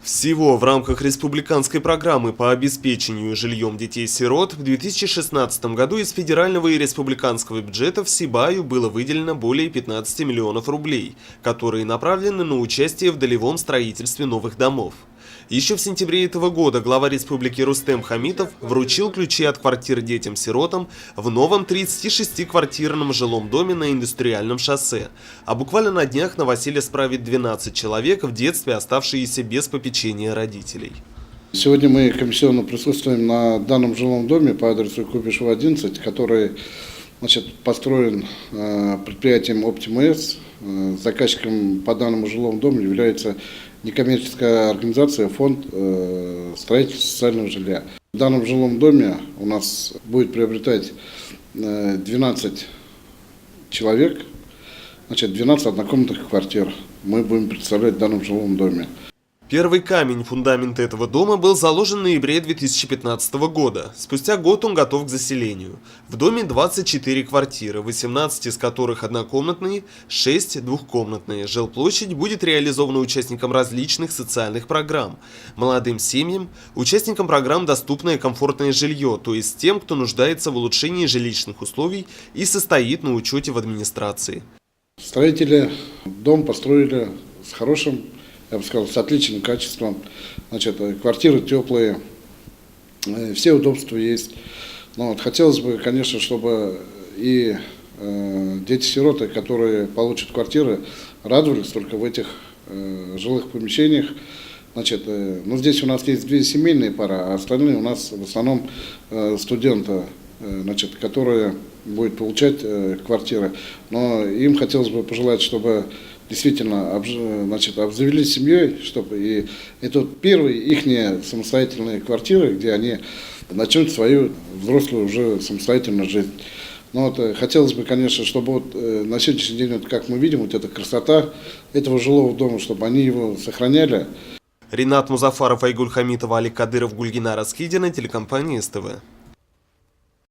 Всего в рамках республиканской программы по обеспечению жильем детей-сирот в 2016 году из федерального и республиканского бюджетов Сибаю было выделено более 15 миллионов рублей, которые направлены на участие в долевом строительстве новых домов. Еще в сентябре этого года глава республики Рустем Хамитов вручил ключи от квартир детям-сиротам в новом 36-квартирном жилом доме на Индустриальном шоссе. А буквально на днях новоселье справит 12 человек, в детстве оставшиеся без попечения родителей. Сегодня мы комиссионно присутствуем на данном жилом доме по адресу Куйбышева, 11, который построен предприятием «Оптим-С». Заказчиком по данному жилому дому является некоммерческая организация «Фонд строительства социального жилья». В данном жилом доме у нас будет приобретать 12 человек, 12 однокомнатных квартир мы будем представлять в данном жилом доме. Первый камень фундамента этого дома был заложен в ноябре 2015 года. Спустя год он готов к заселению. В доме 24 квартиры, 18 из которых однокомнатные, 6 двухкомнатные. Жилплощадь будет реализована участникам различных социальных программ. Молодым семьям, участникам программ доступное комфортное жилье, то есть тем, кто нуждается в улучшении жилищных условий и состоит на учете в администрации. Строители дом построили с хорошим, я бы сказал, с отличным качеством. Квартиры теплые, все удобства есть. Но хотелось бы, конечно, чтобы и дети-сироты, которые получат квартиры, радовались только в этих жилых помещениях. Здесь у нас есть 2 семейные пары, а остальные у нас в основном студенты, которые будут получать квартиры. Но им хотелось бы пожелать, чтобы действительно обзавелись семьей, чтобы и это первые их самостоятельные квартиры, где они начнут свою взрослую уже самостоятельную жизнь. Но хотелось бы, конечно, чтобы на сегодняшний день, как мы видим, эта красота этого жилого дома, чтобы они его сохраняли. Ринат Музафаров, Айгуль Хамитова, Алик Кадыров, Гульгина Расхидина, телекомпания СТВ.